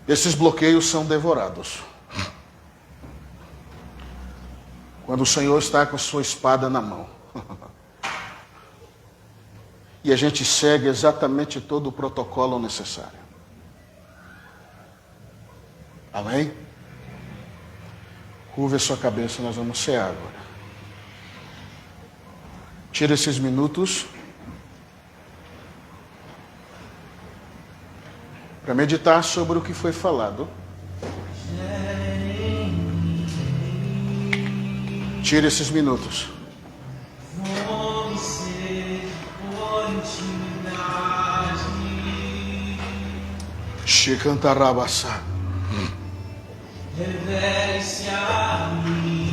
Esses bloqueios são devorados. Quando o Senhor está com a sua espada na mão. E a gente segue exatamente todo o protocolo necessário. Amém? Curva a sua cabeça, nós vamos cear agora. Tira esses minutos para meditar sobre o que foi falado. Tira esses minutos. Shikantarabasa. Revele-se a mim.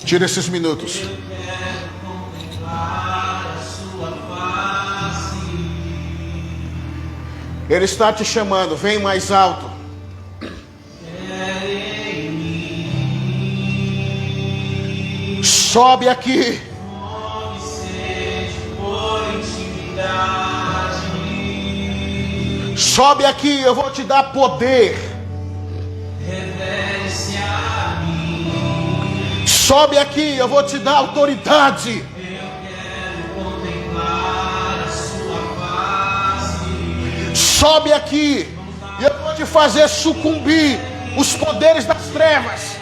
Tira esses minutos. Eu quero contemplar a sua face. Ele está te chamando, vem mais alto. Sobe aqui. Sobe aqui, eu vou te dar poder. Sobe aqui, eu vou te dar autoridade. Eu quero contemplar a sua face. Sobe aqui, e eu vou te fazer sucumbir os poderes das trevas.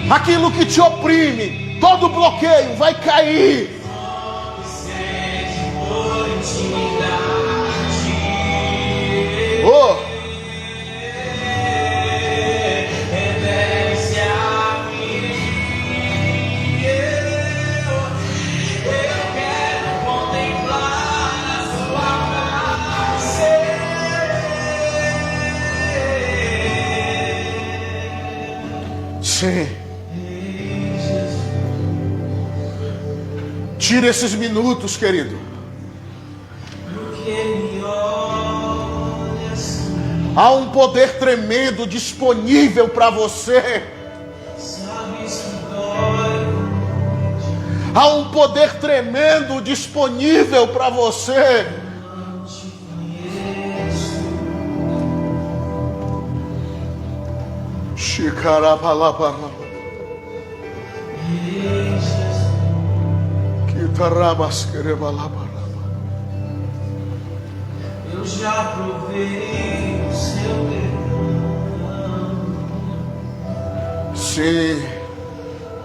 Aquilo que te oprime, todo bloqueio vai cair. Oh! Sim. Tira esses minutos, querido. Há um poder tremendo disponível para você. Há um poder tremendo disponível para você. Xicarabalabala. Quitarabasquerebalabala. Eu já provei o seu perdão. Sim.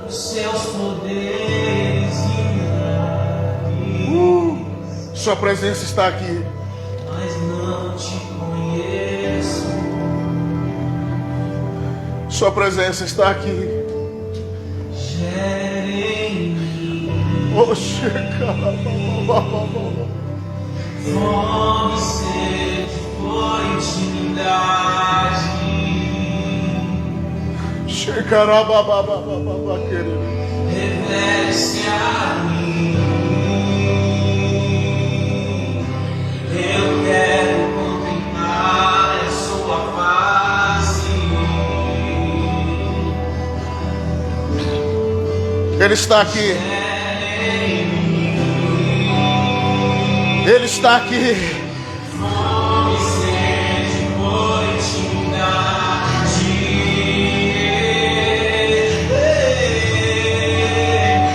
Os seus poderes e milagres. Sua presença está aqui. Mas não te conheço. Sua presença está aqui. Gera em mim fome, sede, por intimidade. Revele-se a mim. Eu quero contemplar a sua face. Ele está aqui. Ele está aqui. Fome, sede, por intimidade.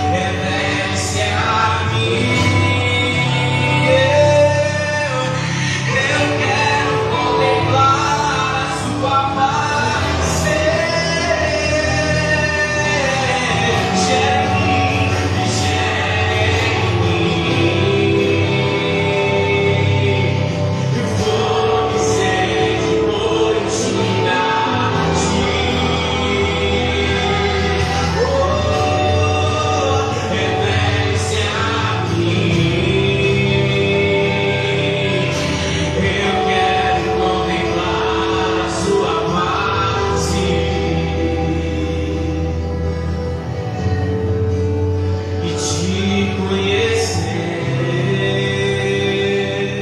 Revele-se a mim. Eu quero contemplar a sua face. Gera em fome, sede, por intimidade. Revele-se a mim. Eu quero contemplar a sua face e te conhecer.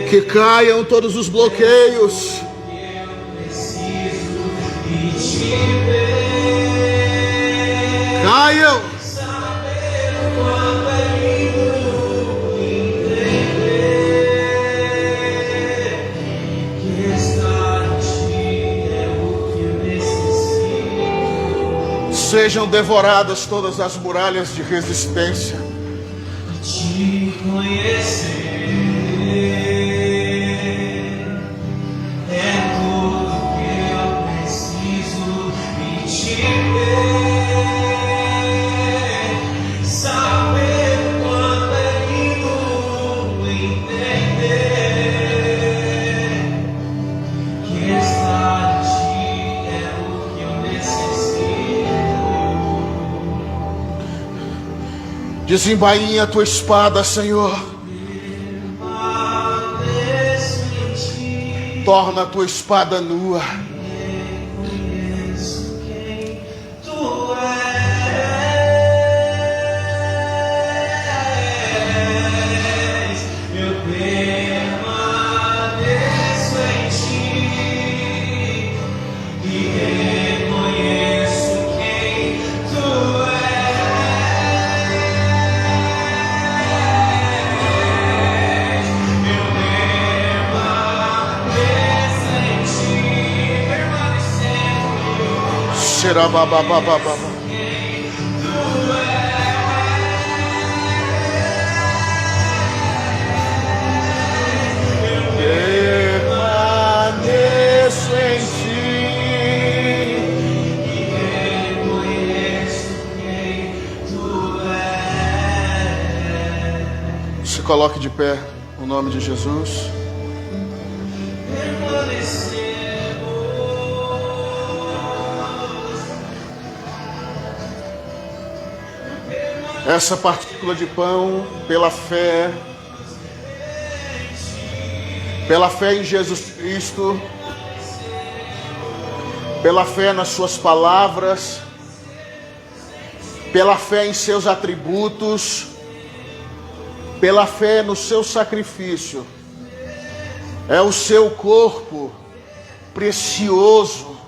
Que caiam todos os bloqueios. Eu preciso de te ver. Caiam. Saber o quanto é lindo entender que estar em ti é o que eu necessito. Sejam devoradas todas as muralhas de resistência. Te conhecer é tudo que eu preciso de te ver. Saber o quanto é lindo entender que estar em ti é o que eu necessito. Desembainha a tua espada, Senhor. Permaneço em ti. Torna a tua espada nua. Reconheço quem tu és. Eu permaneço em ti e reconheço quem tu és. Eu permaneço em ti, permanecendo. Xerabababababa. Permaneço em ti. Reconheço quem tu és. Se coloque de pé. No nome de Jesus. Essa partícula de pão, pela fé em Jesus Cristo, pela fé nas suas palavras, pela fé em seus atributos, pela fé no seu sacrifício, é o seu corpo precioso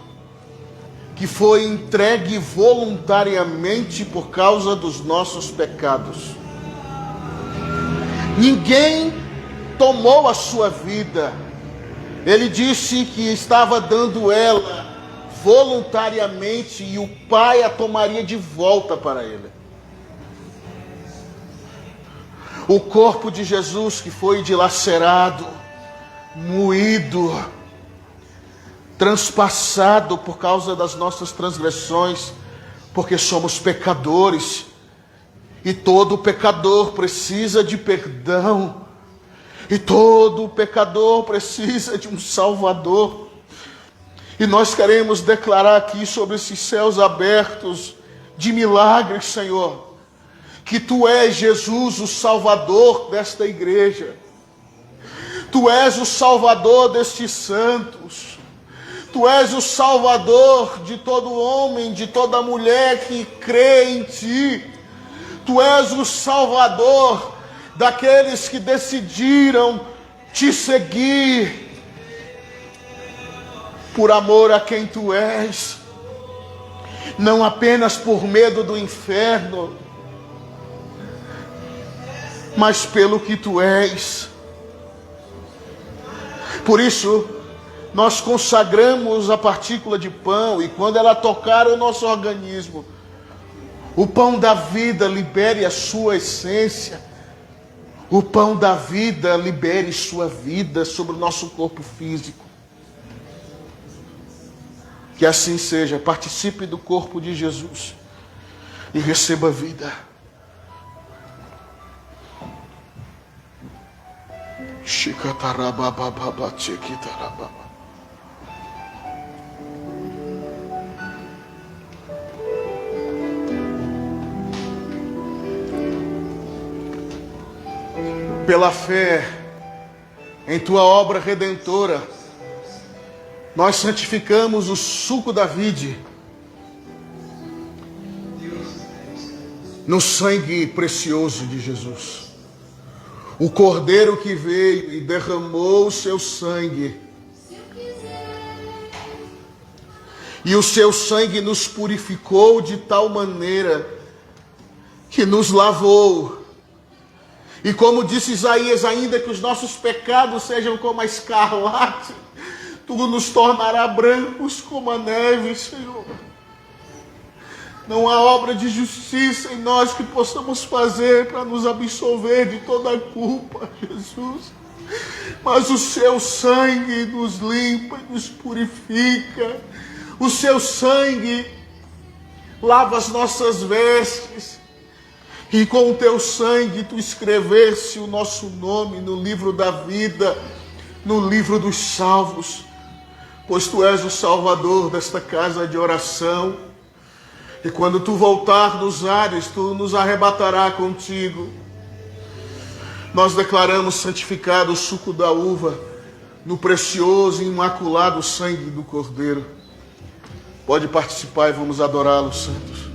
que foi entregue voluntariamente por causa dos nossos pecados. Ninguém tomou a sua vida. Ele disse que estava dando ela voluntariamente e o Pai a tomaria de volta para ele. O corpo de Jesus que foi dilacerado, moído, transpassado por causa das nossas transgressões, porque somos pecadores, e todo pecador precisa de perdão, e todo pecador precisa de um Salvador. E nós queremos declarar aqui sobre esses céus abertos de milagres, Senhor, que Tu és, Jesus, o Salvador desta igreja. Tu és o Salvador destes santos. Tu és o Salvador de todo homem, de toda mulher que crê em Ti. Tu és o Salvador daqueles que decidiram Te seguir por amor a quem Tu és, não apenas por medo do inferno, mas pelo que Tu és. Por isso, nós consagramos a partícula de pão, e quando ela tocar o nosso organismo, o pão da vida libere a sua essência, o pão da vida libere sua vida sobre o nosso corpo físico. Que assim seja. Participe do corpo de Jesus e receba vida. Pela fé em Tua obra redentora, nós santificamos o suco da vide no sangue precioso de Jesus. O Cordeiro que veio e derramou o seu sangue. E o seu sangue nos purificou de tal maneira que nos lavou. E como disse Isaías, ainda que os nossos pecados sejam como a escarlate, Tu nos tornará brancos como a neve, Senhor. Não há obra de justiça em nós que possamos fazer para nos absolver de toda a culpa, Jesus. Mas o Seu sangue nos limpa e nos purifica. O Seu sangue lava as nossas vestes. E com o Teu sangue Tu escreveste o nosso nome no livro da vida, no livro dos salvos. Pois Tu és o Salvador desta casa de oração. E quando Tu voltar nos ares, Tu nos arrebatará contigo. Nós declaramos santificado o suco da uva no precioso e imaculado sangue do Cordeiro. Pode participar e vamos adorá-lo, santos.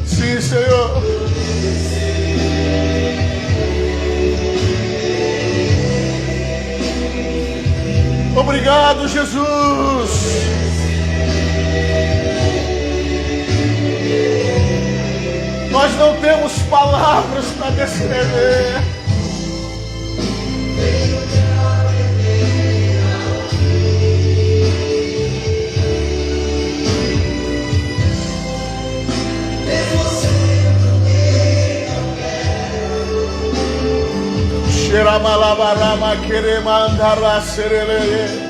Sim, Senhor. Obrigado, Jesus. Nós não temos palavras para descrever. Xaramalabarama queremandara serelele.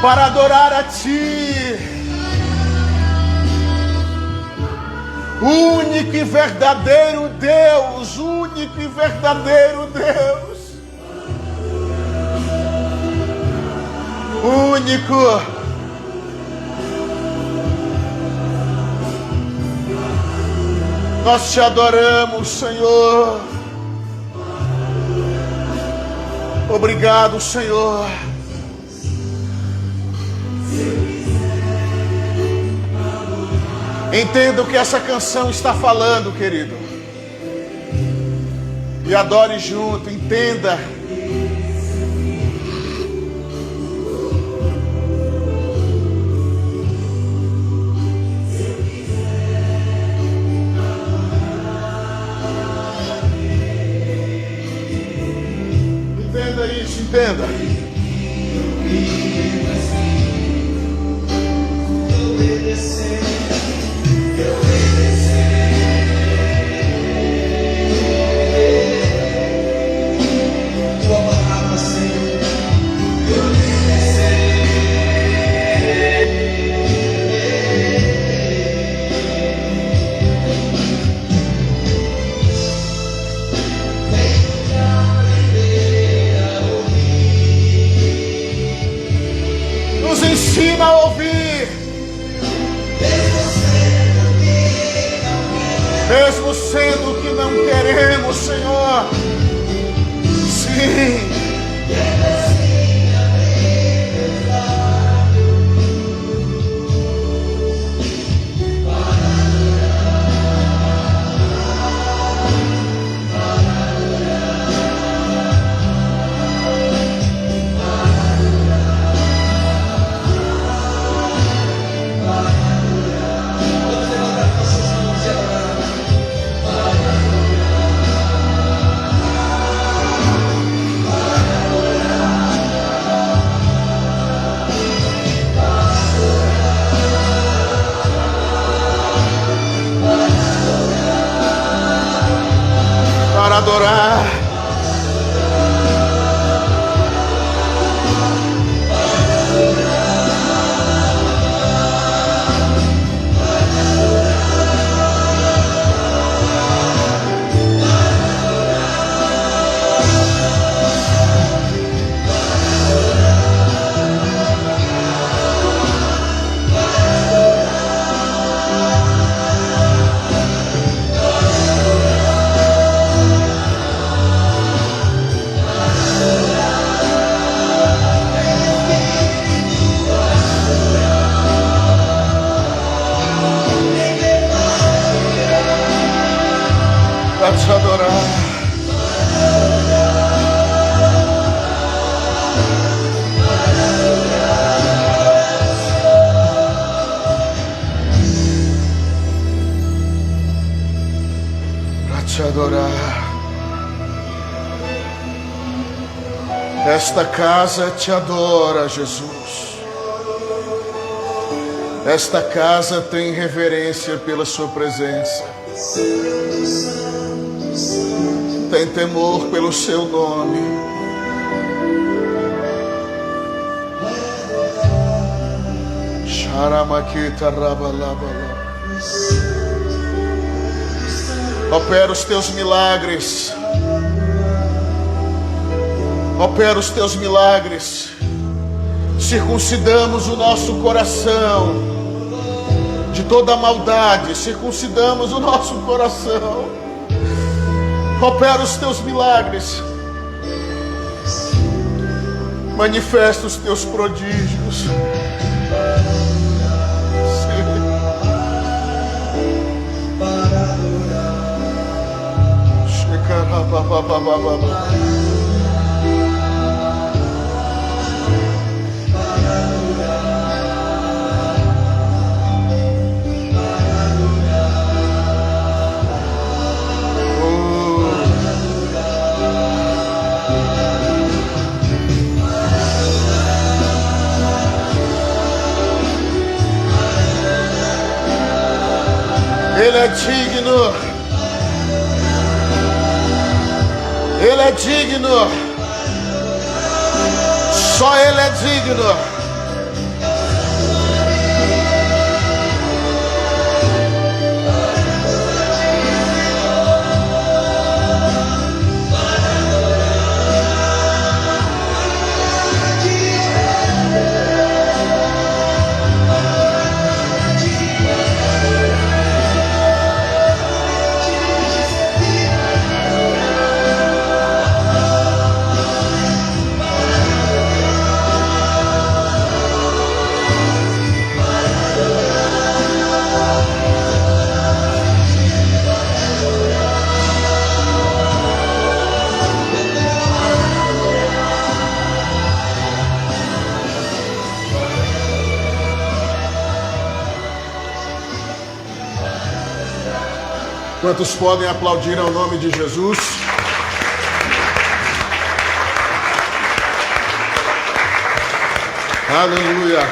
Para adorar a Ti, único e verdadeiro Deus, único e verdadeiro Deus, único. Nós Te adoramos, Senhor. Obrigado, Senhor. Entenda o que essa canção está falando, querido. E adore junto, entenda. Entenda isso, entenda. Nos ensina a ouvir, mesmo sendo que não queremos, Senhor. Sim. Para adorar, para te adorar. Para te adorar. Esta casa te adora, Jesus. Esta casa tem reverência pela sua presença. Tem temor pelo seu nome. Xaramakita rabalabala. Opera os teus milagres. Opera os teus milagres. Circuncidamos o nosso coração de toda maldade. Circuncidamos o nosso coração. Opera os teus milagres. Manifesta os teus prodígios. Ele é digno. Ele é digno. Só Ele é digno. Quantos podem aplaudir ao nome de Jesus? Aleluia.